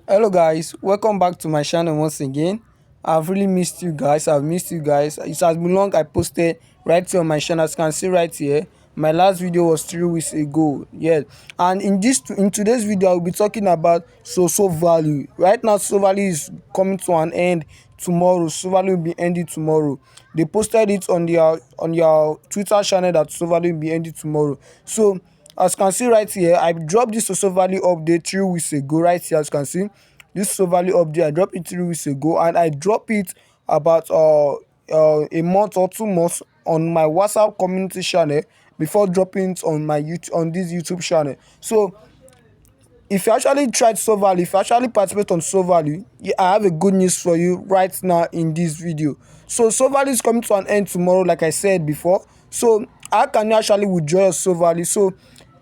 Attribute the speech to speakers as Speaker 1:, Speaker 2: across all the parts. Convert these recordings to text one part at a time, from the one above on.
Speaker 1: Hello guys, welcome back to my channel once again. I've really missed you guys. I've missed you guys. It has been long. I posted right here on my channel. As you can see right here, my last video was 3 weeks ago. Yeah, and in today's video, I'll be talking about SosoValue. Right now, SosoValue is coming to an end tomorrow. SosoValue will be ending tomorrow. They posted it on their Twitter channel that SosoValue will be ending tomorrow. So as you can see right here, I dropped this SosoValue update 3 weeks ago. Right here, as you can see, this SosoValue update I dropped it 3 weeks ago, and I dropped it about a month or 2 months on my WhatsApp community channel before dropping it on my YouTube, on this YouTube channel. So if you actually tried SosoValue, if you actually participate on SosoValue, yeah, I have a good news for you right now in this video. So SosoValue is coming to an end tomorrow, like I said before. So how can you actually withdraw your SosoValue? So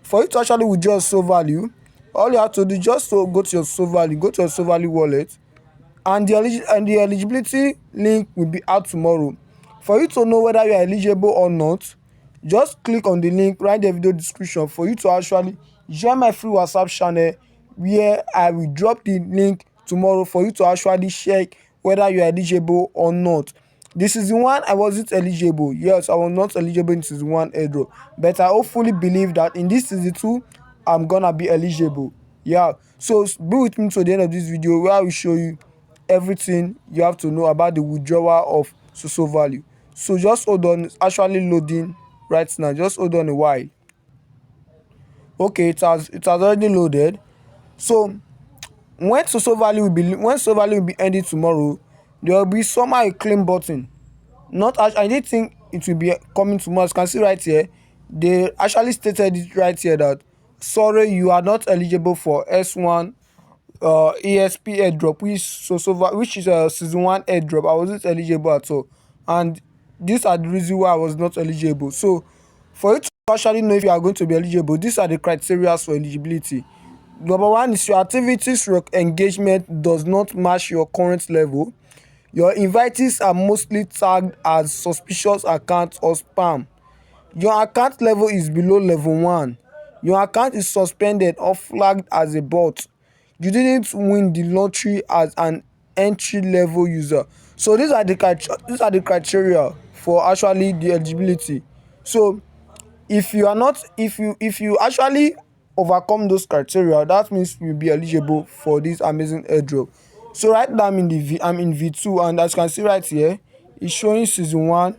Speaker 1: for you to actually withdraw your SosoValue, all you have to do is just to go to your SosoValue, go to your SosoValue wallet, and the eligibility link will be out tomorrow. For you to know whether you are eligible or not, just click on the link right in the video description for you to actually join my free WhatsApp channel, where I will drop the link tomorrow for you to actually check whether you are eligible or not. This is the one I wasn't eligible. Yes, I was not eligible in season 1 airdrop, but I hopefully believe that in this season 2 I'm gonna be eligible. Yeah, so be with me to the end of this video where I will show you everything you have to know about the withdrawal of SosoValue. So just hold on, it's actually loading right now. Just hold on a while. Okay, it has already loaded. So when SosoValue will be ending tomorrow, there will be somehow a claim button. Not I didn't think it will be coming tomorrow. As you can see right here, they actually stated it right here that sorry, you are not eligible for S1 ESP airdrop, which is a season 1 airdrop. I wasn't eligible at all, and these are the reason why I was not eligible. So for you to actually know if you are going to be eligible, these are the criteria for eligibility. Number one is your activities, your engagement does not match your current level. Your invitees are mostly tagged as suspicious accounts or spam. Your account level is below level 1. Your account is suspended or flagged as a bot. You didn't win the lottery as an entry level user. So these are the criteria for actually the eligibility. So if you actually overcome those criteria, that means you'll be eligible for this amazing airdrop. So right now I'm in V2, and as you can see right here, it's showing season 1.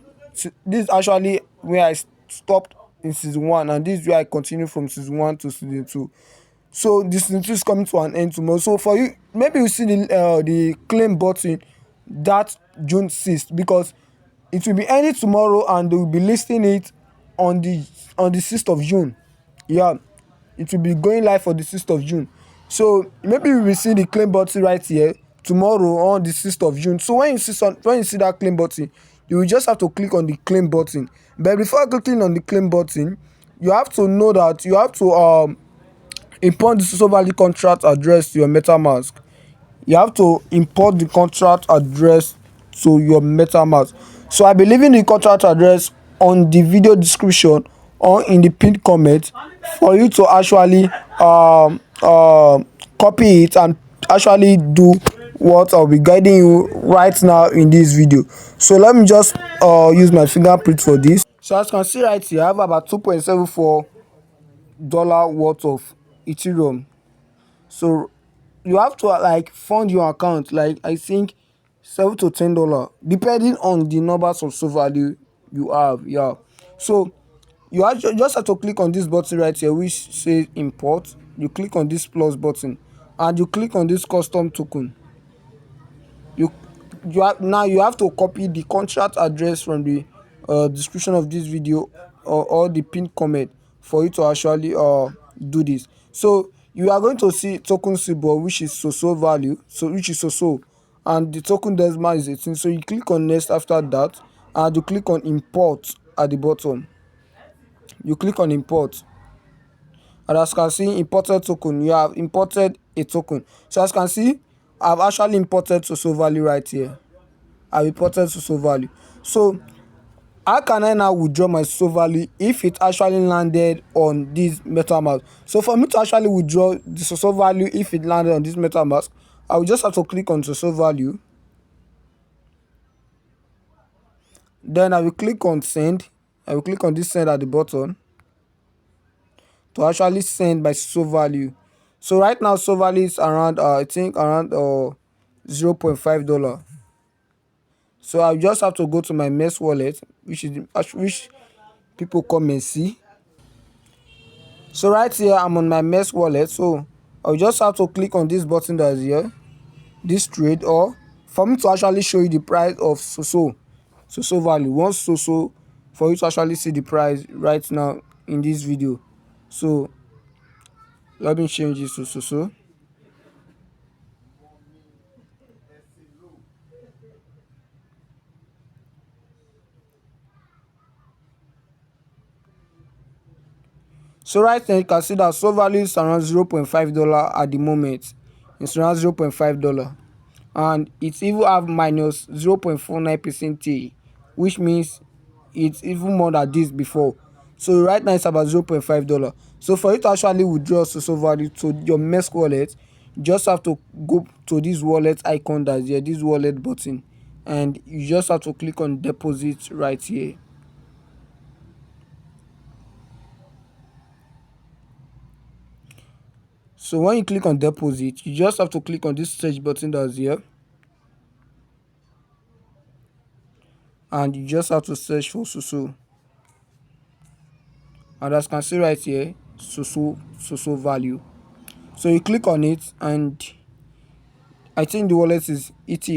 Speaker 1: This is actually where I stopped in season 1, and this is where I continue from season 1 to season 2. So this season 2 is coming to an end tomorrow. So for you, maybe you see the claim button that June 6th, because it will be ending tomorrow and they will be listing it on the 6th of June. Yeah, it will be going live for the 6th of June. So maybe we will see the claim button right here tomorrow on the 6th of June. So when you see that claim button, you will just have to click on the claim button. But before clicking on the claim button, you have to know that you have to import the SosoValue contract address to your MetaMask. You have to import the contract address to your MetaMask. So I be leaving the contract address on the video description or in the pinned comment for you to actually copy it and actually do what I'll be guiding you right now in this video. So let me just use my fingerprint for this. So as you can see right here, I have about $2.74 worth of Ethereum. So you have to like fund your account, like I think $7 to $10 depending on the numbers of SosoValue you have. Yeah, so just have to click on this button right here which says import. You click on this plus button and you click on this custom token. You have to copy the contract address from the description of this video, or the pinned comment, for you to actually do this. So you are going to see token symbol, which is SosoValue, which is Soso, and the token decimal is 18. So you click on next after that, and you click on import at the bottom. You click on import, and as you can see, imported token, you have imported a token. So as you can see, I've actually imported SosoValue right here. I imported SosoValue. So how can I now withdraw my SosoValue if it actually landed on this MetaMask? So for me to actually withdraw the SosoValue if it landed on this MetaMask, I will just have to click on SosoValue. Then I will click on send. I will click on this send at the bottom to actually send my SosoValue. So right now SosoValue is around I think around $0.5. So I just have to go to my Mesh wallet, which people come and see. So right here I'm on my Mesh wallet. So I'll just have to click on this button that is here, this trade, or for me to actually show you the price of SosoValue. Once Soso, for you to actually see the price right now in this video. So let me change this to Soso. So right now you can see that SosoValue is around $0.5 at the moment. It's around $0.5, and it's even have minus 0.49%, which means it's even more than this before. So right now it's about $0.5. So for you to actually withdraw SosoValue to your Mesh wallet, you just have to go to this wallet icon that's here, this wallet button, and you just have to click on deposit right here. So when you click on deposit, you just have to click on this search button that's here, and you just have to search for Soso. And as you can see right here, SosoValue. So you click on it, and I think the wallet is ETH.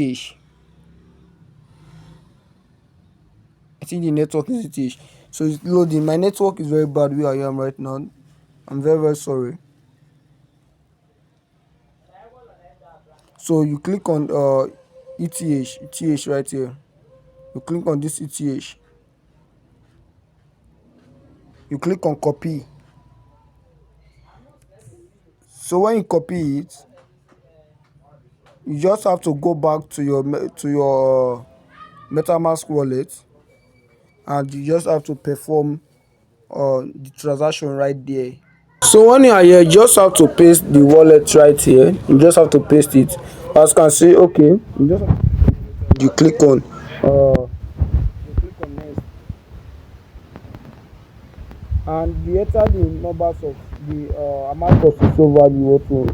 Speaker 1: I think the network is ETH. So it's loading. My network is very bad where I am right now. I'm very, very sorry. So you click on ETH right here. You click on this ETH. You click on copy. So when you copy it, you just have to go back to your MetaMask wallet, and you just have to perform the transaction right there. So when you are here, you just have to paste the wallet right here. You just have to paste it. As you can see, okay, you click on next, and you enter the numbers of the amount of SosoValue you want to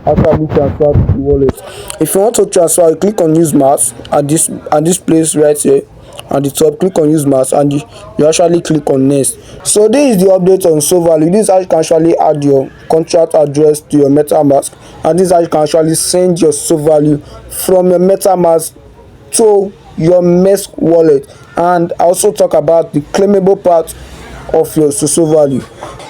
Speaker 1: actually transfer to the wallet. If you want to transfer, you click on use mass at this place right here at the top. Click on use mass, and you actually click on next. So this is the update on SosoValue. This is how you can actually add your contract address to your MetaMask, and this is how you can actually send your SosoValue from your MetaMask to your Mesh wallet. And I also talk about the claimable part of your SosoValue.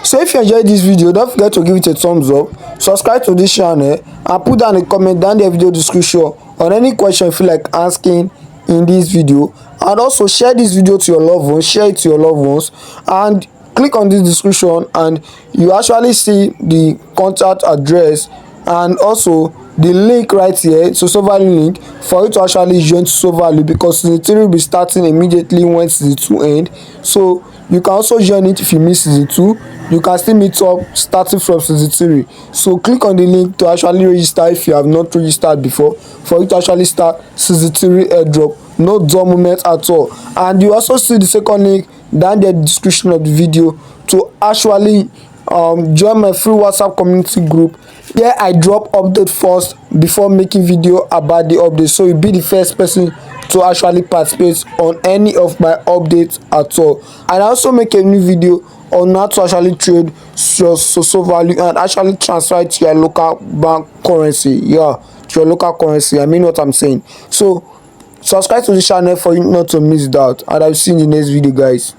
Speaker 1: So if you enjoyed this video, don't forget to give it a thumbs up, subscribe to this channel, and put down a comment down the video description on any question you feel like asking in this video. And also share this video to your loved ones, share it to your loved ones, and click on this description and you actually see the contact address and also the link right here, SosoValue link, for you to actually join SosoValue, because season 3 will be starting immediately when season 2 end. So you can also join it if you miss season 2. You can still meet up starting from season 3. So click on the link to actually register if you have not registered before, for you to actually start season 3 airdrop. No dull moment at all. And you also see the second link down the description of the video to actually join my free WhatsApp community group. Here I drop update first before making video about the update, so you'll be the first person to actually participate on any of my updates at all. And I also make a new video on how to actually trade your SosoValue and actually transfer it to your local bank currency. Yeah, to your local currency. I mean what I'm saying. So subscribe to the channel for you not to miss that, and I'll see you in the next video, guys.